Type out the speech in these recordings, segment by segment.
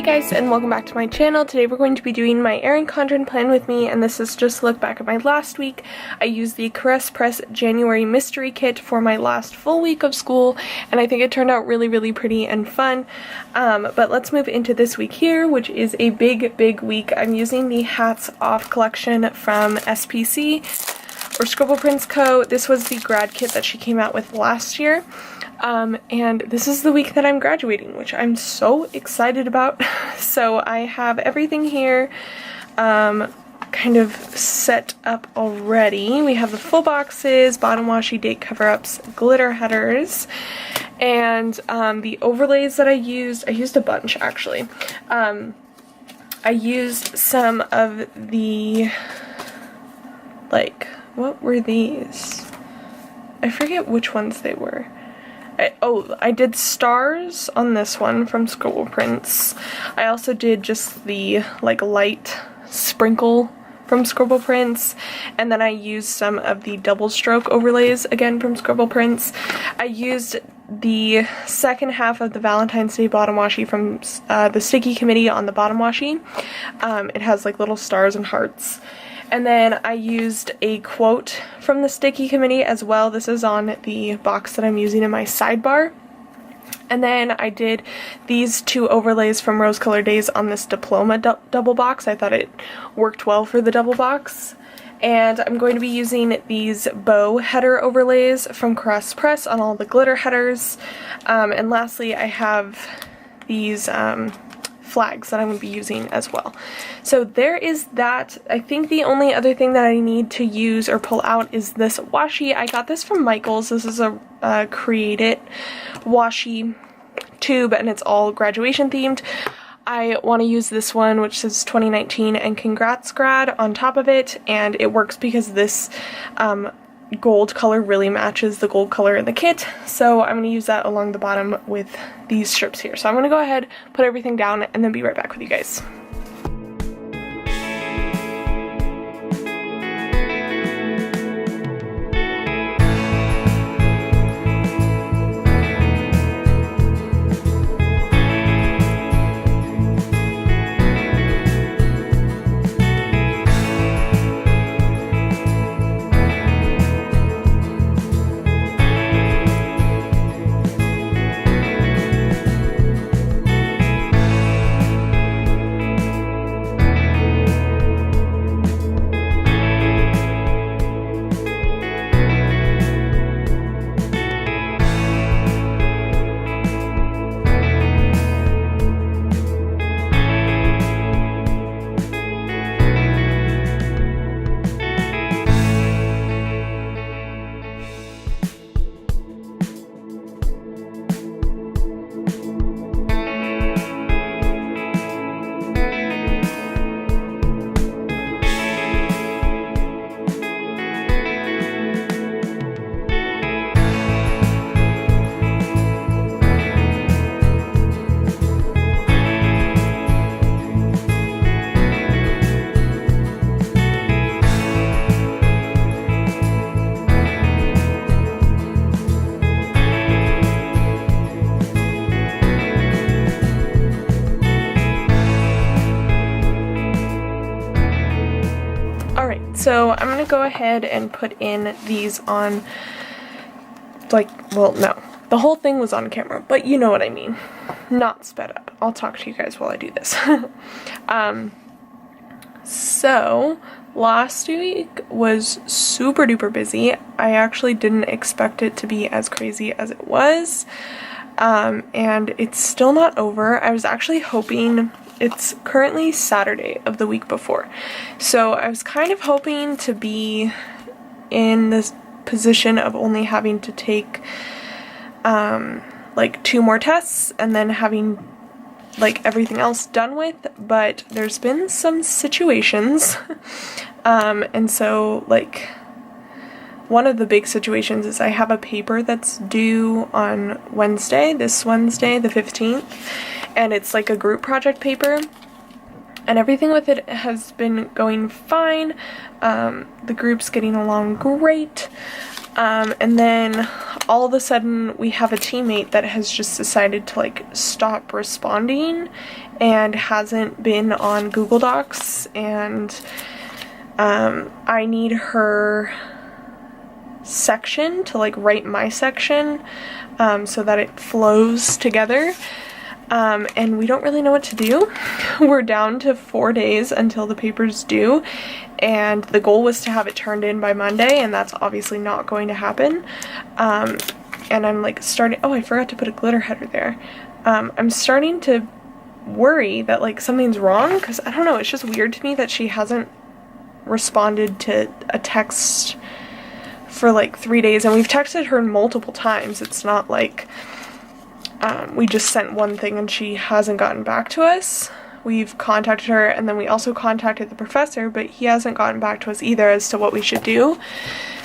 guys, and welcome back to my channel. Today we're going to be doing my Erin Condren plan with me, and this is just a look back at my last week. I used the Caress Press January mystery kit for my last full week of school, and I think it turned out really pretty and fun. But let's move into this week here, which is a big week. I'm using the Hats Off collection from SPC or Scribble Prints Co. This was the grad kit that she came out with last year. And this is the week that I'm graduating, which I'm so excited about. So I have everything here kind of set up already. We have the full boxes, bottom washi, date cover-ups, glitter headers, and the overlays that I used a bunch actually. I used some of the, like, what were these? I forget which ones they were. I did stars on this one from Scribble Prints. I also did just the like light sprinkle from Scribble Prints, and then I used some of the double stroke overlays again from Scribble Prints. I used the second half of the Valentine's Day bottom washi from the Stickie Committee on the bottom washi. It has like little stars and hearts. And then I used a quote from the Stickie Committee as well. This is on the box that I'm using in my sidebar. And then I did these two overlays from Rose Color Daze on this diploma double box. I thought it worked well for the double box. And I'm going to be using these bow header overlays from Caress Press on all the glitter headers. And lastly, I have these flags that I'm going to be using as well. So there is that. I think the only other thing that I need to use or pull out is this washi. I got this from Michael's. This is a Create It washi tube, and it's all graduation themed. I want to use this one, which says 2019 and congrats grad on top of it, and it works because this gold color really matches the gold color in the kit, so I'm going to use that along the bottom with these strips here. So I'm going to go ahead, put everything down, and then be right back with you guys. So I'm going to go ahead and put in these on, like, well, no. The whole thing was on camera, but you know what I mean. Not sped up. I'll talk to you guys while I do this. So last week was super duper busy. I actually didn't expect it to be as crazy as it was. And it's still not over. I was actually hoping. It's currently Saturday of the week before, so I was kind of hoping to be in this position of only having to take like 2 more tests and then having like everything else done with, but there's been some situations and so like one of the big situations is I have a paper that's due on Wednesday, this Wednesday the 15th, and it's like a group project paper, and everything with it has been going fine. The group's getting along great, and then all of a sudden we have a teammate that has just decided to like stop responding and hasn't been on Google Docs, and I need her section to like write my section so that it flows together. And we don't really know what to do. We're down to 4 days until the paper's due, and the goal was to have it turned in by Monday, and that's obviously not going to happen. And I'm like starting, oh, I forgot to put a glitter header there. I'm starting to worry that like something's wrong, because I don't know, it's just weird to me that she hasn't responded to a text for like 3 days, and we've texted her multiple times. It's not like we just sent one thing and she hasn't gotten back to us. We've contacted her, and then we also contacted the professor, but he hasn't gotten back to us either as to what we should do,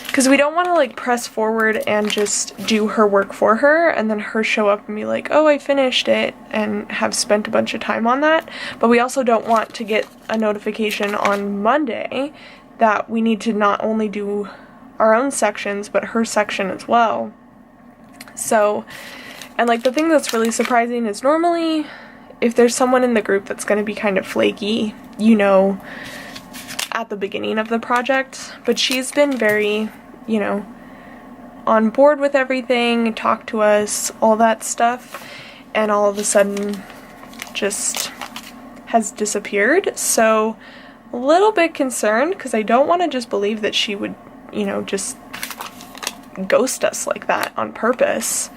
because we don't want to like press forward and just do her work for her and then her show up and be like, oh, I finished it, and have spent a bunch of time on that. But we also don't want to get a notification on Monday that we need to not only do our own sections but her section as well. So, and like the thing that's really surprising is normally if there's someone in the group that's going to be kind of flaky, you know, at the beginning of the project, but she's been very, you know, on board with everything, talk to us, all that stuff, and all of a sudden just has disappeared. So a little bit concerned, because I don't want to just believe that she would, you know, just ghost us like that on purpose.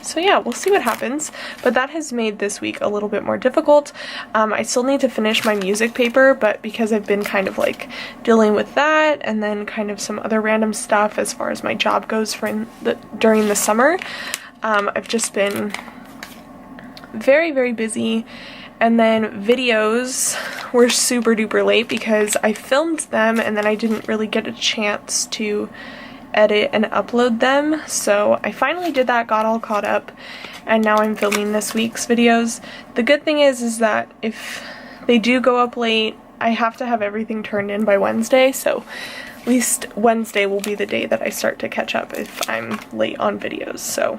So yeah, we'll see what happens, but that has made this week a little bit more difficult. I still need to finish my music paper, but because I've been kind of like dealing with that and then kind of some other random stuff as far as my job goes for during the summer, I've just been very, very busy. And then videos were super duper late because I filmed them and then I didn't really get a chance to edit and upload them. So I finally did that, got all caught up, and now I'm filming this week's videos. The good thing is that if they do go up late, I have to have everything turned in by Wednesday, so at least Wednesday will be the day that I start to catch up if I'm late on videos. So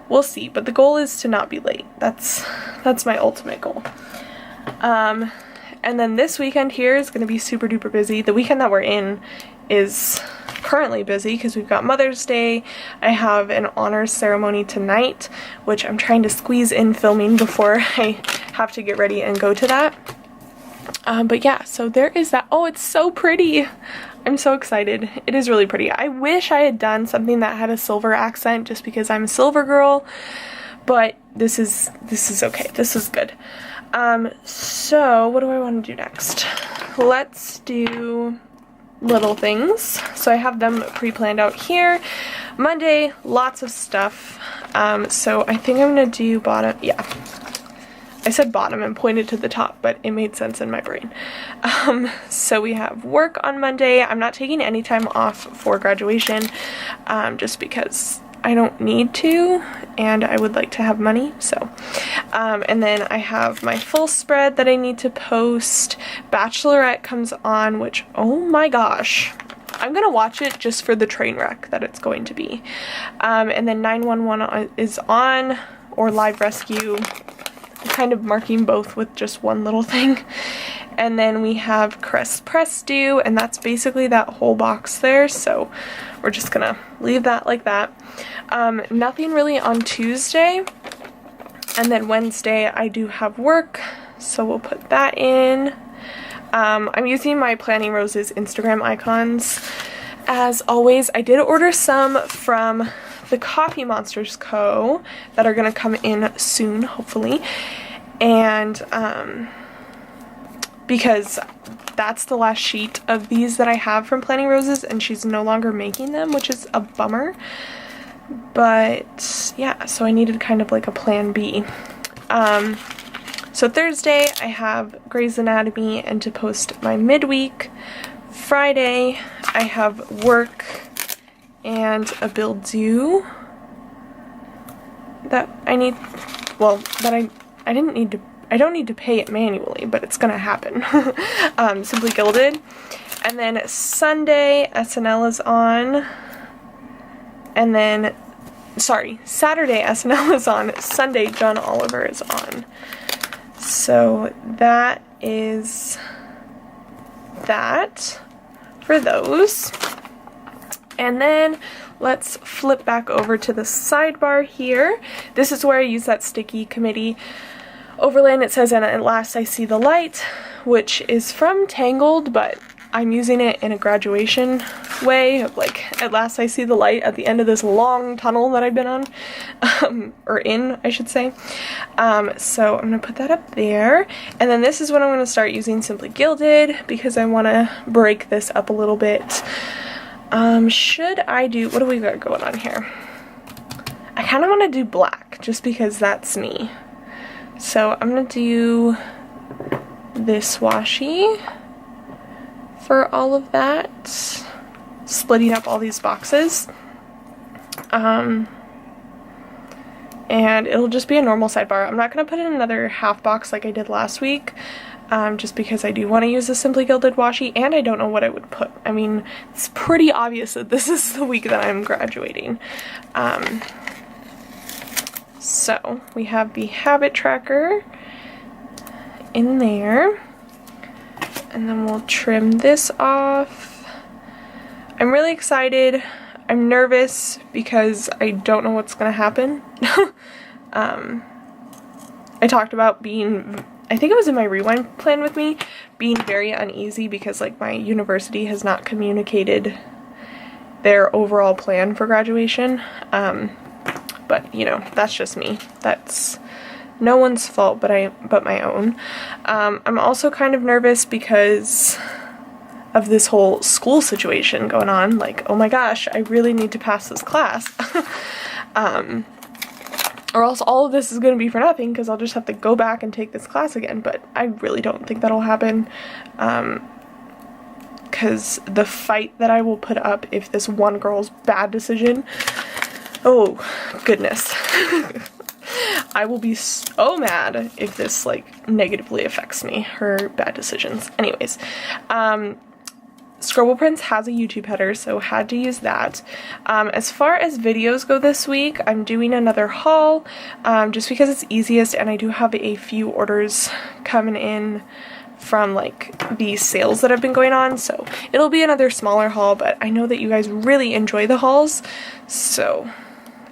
we'll see, but the goal is to not be late. That's my ultimate goal. And then this weekend here is going to be super duper busy. The weekend that we're in is currently busy because we've got Mother's Day. I have an honors ceremony tonight, which I'm trying to squeeze in filming before I have to get ready and go to that. But yeah, so there is that. Oh, it's so pretty. I'm so excited. It is really pretty. I wish I had done something that had a silver accent just because I'm a silver girl, but this is okay. This is good. So what do I want to do next? Let's do little things. So I have them pre-planned out here. Monday, lots of stuff. So I think I'm gonna do bottom. Yeah, I said bottom and pointed to the top, but it made sense in my brain. So we have work on Monday. I'm not taking any time off for graduation, just because I don't need to, and I would like to have money, so. And then I have my full spread that I need to post. Bachelorette comes on, which, oh my gosh, I'm gonna watch it just for the train wreck that it's going to be. And then 911 is on, or Live Rescue, kind of marking both with just one little thing. And then we have Crest Press due, and that's basically that whole box there, so we're just gonna leave that like that. Nothing really on Tuesday, and then Wednesday I do have work, so we'll put that in. I'm using my Planning Roses Instagram icons. As always, I did order some from the Coffee Monsters Co. that are gonna come in soon, hopefully, and because that's the last sheet of these that I have from Planning Roses, and she's no longer making them, which is a bummer. But yeah, so I needed kind of like a plan B. So Thursday I have Grey's Anatomy and to post my midweek. Friday I have work and a bill due that I need, well, that I don't need to pay it manually, but it's gonna happen. Simply Gilded. And then Sunday, SNL is on. And then, sorry, Saturday SNL is on, Sunday John Oliver is on. So that is that for those. And then let's flip back over to the sidebar here. This is where I use that Stickie Committee overlay, and it says, and at last I see the light, which is from Tangled, but I'm using it in a graduation way of like, at last I see the light at the end of this long tunnel that I've been on, or in, I should say. So I'm gonna put that up there. And then this is when I'm gonna start using Simply Gilded, because I wanna break this up a little bit. Should I do, what do we got going on here? I kind of want to do black, just because that's me. So I'm gonna do this washi for all of that, splitting up all these boxes. And it'll just be a normal sidebar. I'm not going to put in another half box like I did last week, just because I do want to use the Simply Gilded washi, and I don't know what I would put. I mean, it's pretty obvious that this is the week that I'm graduating. So we have the habit tracker in there. And then we'll trim this off. I'm really excited. I'm nervous because I don't know what's gonna happen. I talked about being, I think it was in my rewind plan with me, being very uneasy because like my university has not communicated their overall plan for graduation. But you know, that's just me. That's no one's fault but my own. I'm also kind of nervous because of this whole school situation going on. Like, oh my gosh, I really need to pass this class. Or else all of this is going to be for nothing because I'll just have to go back and take this class again. But I really don't think that'll happen. Because the fight that I will put up if this one girl's bad decision, oh goodness. I will be so mad if this like negatively affects me, her bad decisions. Anyways, Scribble Prints has a YouTube header, so had to use that. As far as videos go this week, I'm doing another haul, just because it's easiest, and I do have a few orders coming in from like the sales that have been going on, so it'll be another smaller haul, but I know that you guys really enjoy the hauls, so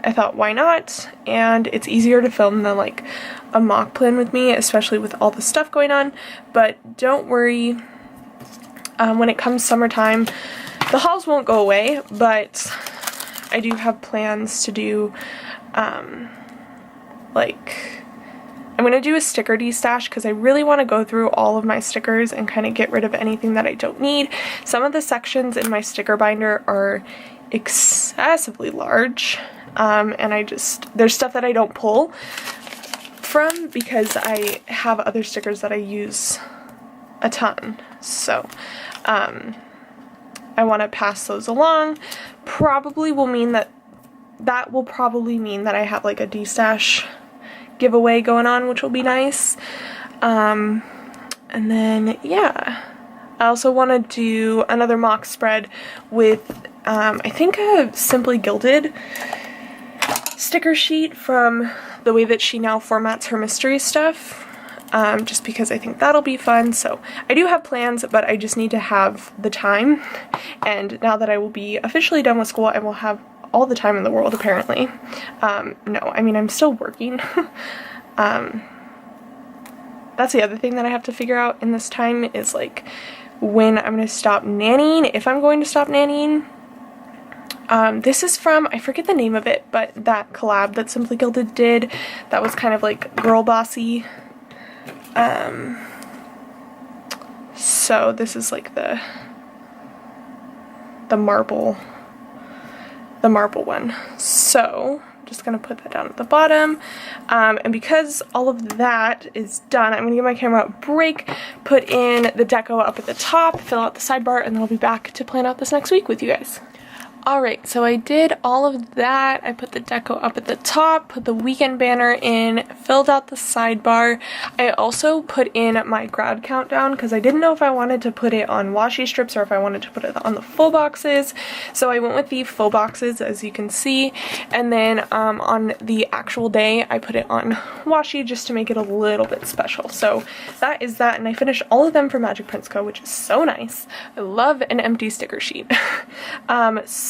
I thought why not, and it's easier to film than like a mock plan with me, especially with all the stuff going on. But don't worry, when it comes summertime, the hauls won't go away, but I do have plans to do, like, I'm going to do a sticker destash because I really want to go through all of my stickers and kind of get rid of anything that I don't need. Some of the sections in my sticker binder are excessively large. And there's stuff that I don't pull from because I have other stickers that I use a ton. So, I want to pass those along. Probably will mean that will probably mean that I have like a destash giveaway going on, which will be nice. And then, yeah. I also want to do another mock spread with, I think a Simply Gilded sticker sheet from the way that she now formats her mystery stuff, just because I think that'll be fun. So I do have plans, but I just need to have the time, and now that I will be officially done with school, I will have all the time in the world apparently. No, I mean I'm still working. That's the other thing that I have to figure out in this time is like when I'm going to stop nannying, if I'm going to stop nannying. This is from, I forget the name of it, but that collab that Simply Gilded did, that was kind of like girl bossy. So this is like the marble one. So I'm just gonna put that down at the bottom. And because all of that is done, I'm gonna give my camera a break, put in the deco up at the top, fill out the sidebar, and then I'll be back to plan out this next week with you guys. Alright, so I did all of that. I put the deco up at the top, put the weekend banner in, filled out the sidebar. I also put in my grad countdown because I didn't know if I wanted to put it on washi strips or if I wanted to put it on the full boxes. So I went with the full boxes, as you can see, and then on the actual day I put it on washi just to make it a little bit special. So that is that, and I finished all of them for Magic Prints Co, which is so nice. I love an empty sticker sheet.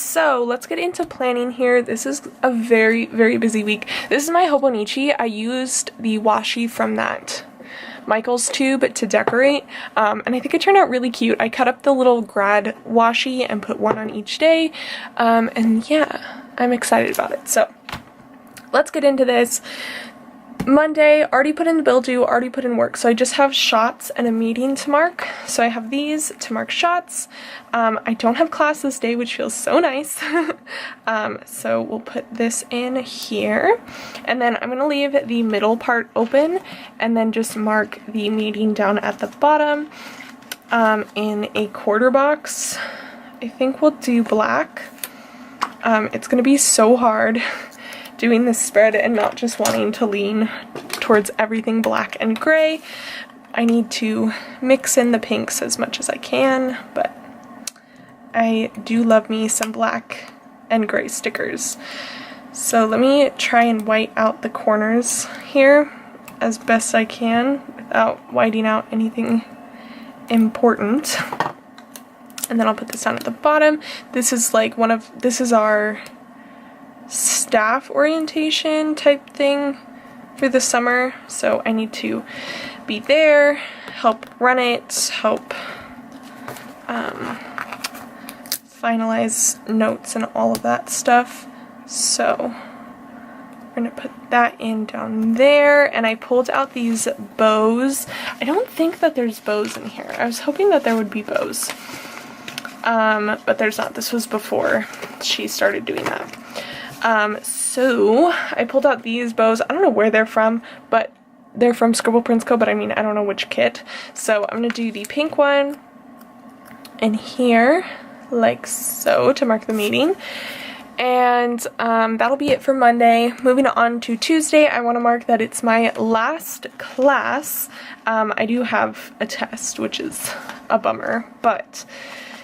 So let's get into planning here. This is a very, very busy week. This is my Hobonichi. I used the washi from that Michael's tube to decorate, and I think it turned out really cute. I cut up the little grad washi and put one on each day, and yeah, I'm excited about it. So let's get into this. Monday, already put in the bill due, already put in work, so I just have shots and a meeting to mark. So I have these to mark shots. I don't have class this day, which feels so nice. So we'll put this in here, and then I'm gonna leave the middle part open and then just mark the meeting down at the bottom in a quarter box. I think we'll do black. It's gonna be so hard doing this spread and not just wanting to lean towards everything black and gray. I need to mix in the pinks as much as I can, but I do love me some black and gray stickers. So let me try and white out the corners here as best I can without whiting out anything important. And then I'll put this down at the bottom. This is like this is our staff orientation type thing for the summer, so I need to be there, help run it, help finalize notes and all of that stuff. So we're gonna put that in down there, and I pulled out these bows. I don't think that there's bows in here. I was hoping that there would be bows, but there's not. This was before she started doing that. So I pulled out these bows. I don't know where they're from, but they're from Scribble Prints Co, but I mean, I don't know which kit. So I'm gonna do the pink one in here, like so, to mark the meeting. And that'll be it for Monday. Moving on to Tuesday, I want to mark that it's my last class. I do have a test, which is a bummer, but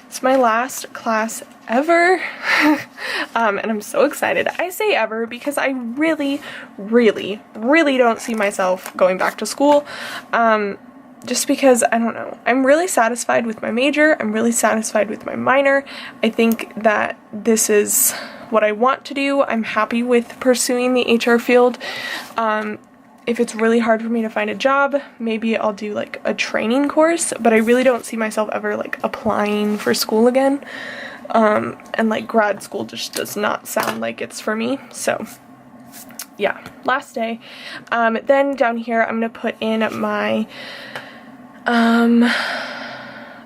it's my last class ever, and I'm so excited. I say ever because I really, really, really don't see myself going back to school, just because, I don't know, I'm really satisfied with my major, I'm really satisfied with my minor. I think that this is what I want to do. I'm happy with pursuing the HR field. If it's really hard for me to find a job, maybe I'll do like a training course, but I really don't see myself ever like applying for school again. And like grad school just does not sound like it's for me. So yeah, last day. Then down here I'm gonna put in my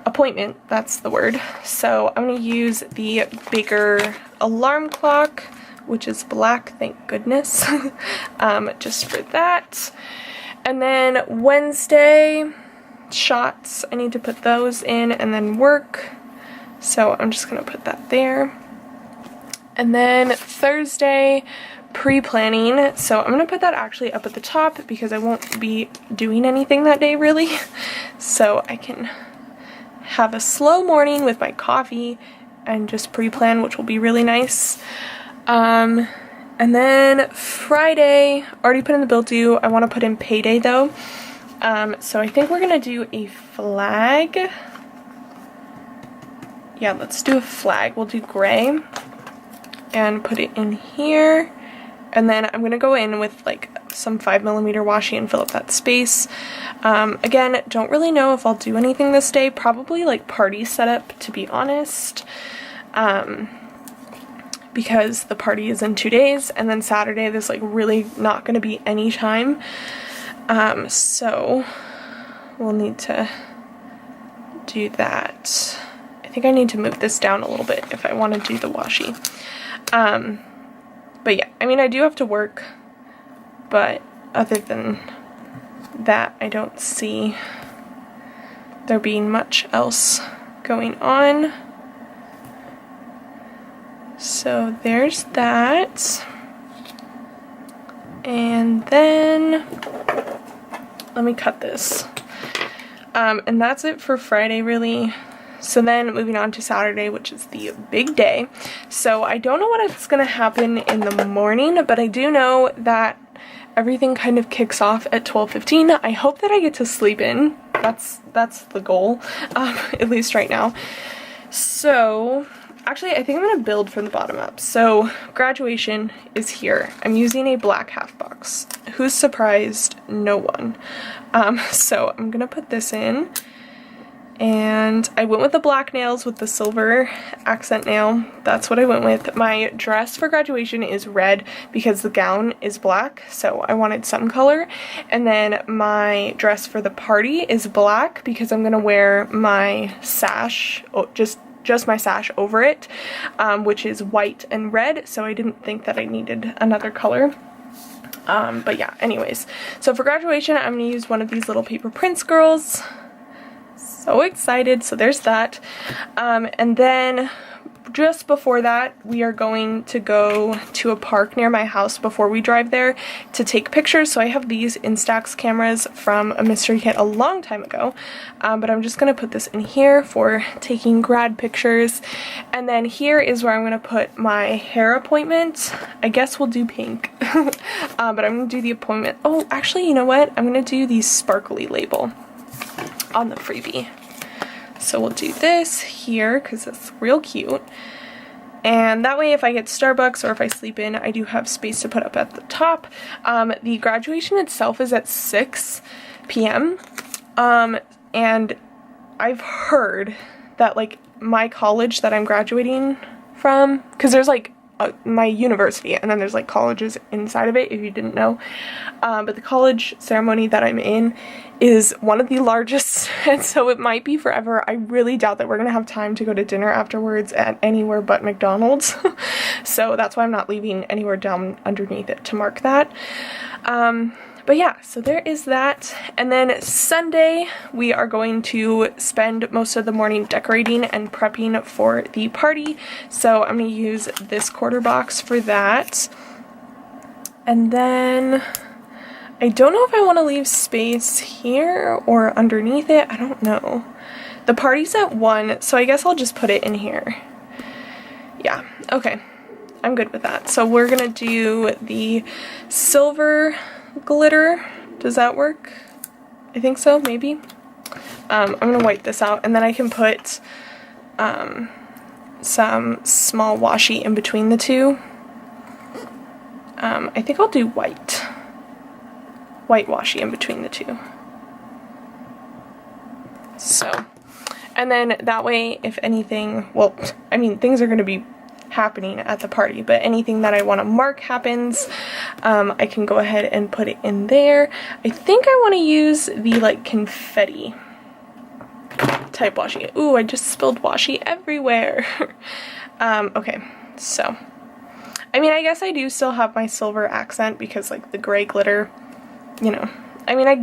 appointment, that's the word. So I'm gonna use the bigger alarm clock, which is black, thank goodness, just for that. And then Wednesday, shots, I need to put those in, and then work, so I'm just gonna put that there. And then Thursday, pre-planning, so I'm gonna put that actually up at the top because I won't be doing anything that day really, so I can have a slow morning with my coffee and just pre-plan, which will be really nice. And then Friday, already put in the bill due. I want to put in payday though. So I think we're gonna do a flag. Yeah, let's do a flag. We'll do gray and put it in here. And then I'm gonna go in with like some 5mm washi and fill up that space. Again, don't really know if I'll do anything this day. Probably like party setup, to be honest. Because the party is in 2 days, and then Saturday there's like really not going to be any time, so we'll need to do that. I think I need to move this down a little bit if I want to do the washi, but yeah, I mean, I do have to work, but other than that I don't see there being much else going on. So there's that. And then let me cut this. And that's it for Friday, really. So then moving on to Saturday, which is the big day. So I don't know what is going to happen in the morning, but I do know that everything kind of kicks off at 12:15. I hope that I get to sleep in. That's the goal, at least right now. So actually, I think I'm going to build from the bottom up. So graduation is here. I'm using a black half box. Who's surprised? No one. So I'm going to put this in. And I went with the black nails with the silver accent nail. That's what I went with. My dress for graduation is red because the gown is black, so I wanted some color. And then my dress for the party is black because I'm going to wear my sash, just my sash over it, which is white and red, so I didn't think that I needed another color. But yeah, anyways. So for graduation, I'm going to use one of these little paper prints girls. So excited. So there's that. And then just before that, we are going to go to a park near my house before we drive there to take pictures. So I have these Instax cameras from a mystery kit a long time ago, but I'm just going to put this in here for taking grad pictures. And then here is where I'm going to put my hair appointment. I guess we'll do pink, but I'm going to do the appointment. Oh, actually, you know what? I'm going to do the sparkly label on the freebie. So we'll do this here because it's real cute. And that way if I get Starbucks or if I sleep in, I do have space to put up at the top. The graduation itself is at 6 p.m. And I've heard that like my college that I'm graduating from, because there's like my university and then there's like colleges inside of it, if you didn't know, but the college ceremony that I'm in is one of the largest, and so it might be forever. I really doubt that we're gonna have time to go to dinner afterwards at anywhere but McDonald's. So that's why I'm not leaving anywhere down underneath it to mark that. But yeah, so there is that. And then Sunday, we are going to spend most of the morning decorating and prepping for the party. So I'm going to use this quarter box for that. And then I don't know if I want to leave space here or underneath it. I don't know. The party's at 1, so I guess I'll just put it in here. Yeah, okay. I'm good with that. So we're going to do the silver glitter. Does that work? I think so, maybe. I'm gonna wipe this out and then I can put some small washi in between the two. I think I'll do white washi in between the two. So, and then that way if anything, well, I mean things are gonna be happening at the party, but anything that I want to mark happens, I can go ahead and put it in there. I think I want to use the like confetti type washi. Ooh, I just spilled washi everywhere. Okay, so I mean, I guess I do still have my silver accent because like the gray glitter, you know, I mean, I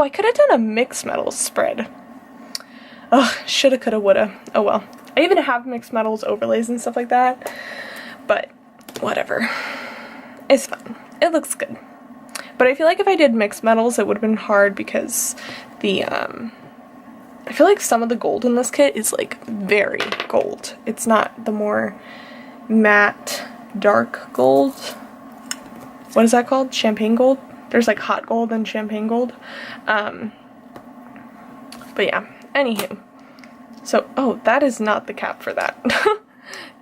could have done a mixed metals spread. Ugh, shoulda, coulda, woulda. Oh well. I even have mixed metals overlays and stuff like that, but whatever. It's fine. It looks good. But I feel like if I did mixed metals, it would have been hard because the, I feel like some of the gold in this kit is like very gold. It's not the more matte, dark gold. What is that called? Champagne gold? There's like hot gold and champagne gold. But yeah, anywho. So, oh, that is not the cap for that.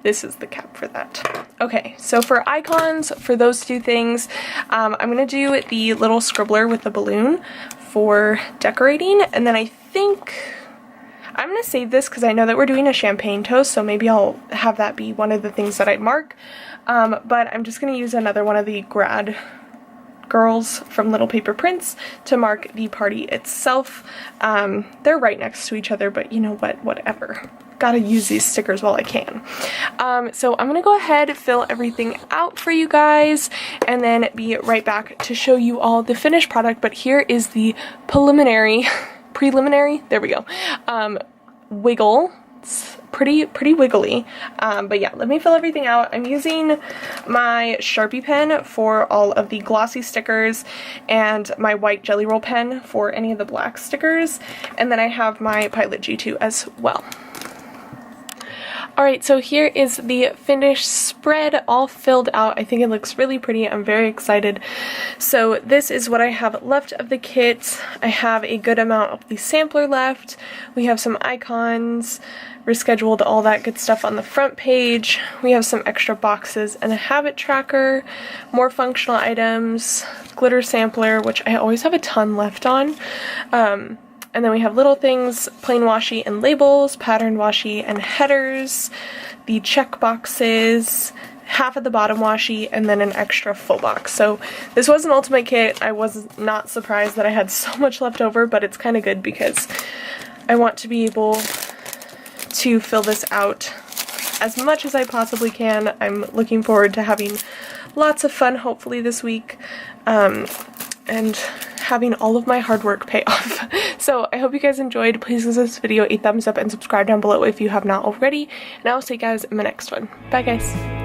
This is the cap for that. Okay, so for icons, for those two things, I'm going to do the little scribbler with the balloon for decorating, and then I think I'm going to save this because I know that we're doing a champagne toast, so maybe I'll have that be one of the things that I mark, but I'm just going to use another one of the grad girls from Little Paper Prints to mark the party itself. They're right next to each other, but you know what, whatever. Gotta use these stickers while I can. So I'm gonna go ahead, fill everything out for you guys, and then be right back to show you all the finished product. But here is the preliminary, there we go, wiggle pretty wiggly. But yeah, let me fill everything out. I'm using my Sharpie pen for all of the glossy stickers and my white Jelly Roll pen for any of the black stickers, and then I have my Pilot G2 as well. Alright, so here is the finished spread all filled out. I think it looks really pretty. I'm very excited. So this is what I have left of the kit. I have a good amount of the sampler left. We have some icons, rescheduled, all that good stuff on the front page. We have some extra boxes and a habit tracker, more functional items, glitter sampler, which I always have a ton left on. And then we have little things, plain washi and labels, pattern washi and headers, the check boxes, half of the bottom washi, and then an extra full box. So this was an ultimate kit. I was not surprised that I had so much left over, but it's kind of good because I want to be able to fill this out as much as I possibly can. I'm looking forward to having lots of fun, hopefully this week, and having all of my hard work pay off. So I hope you guys enjoyed. Please give this video a thumbs up and subscribe down below if you have not already, and I will see you guys in the next one. Bye guys.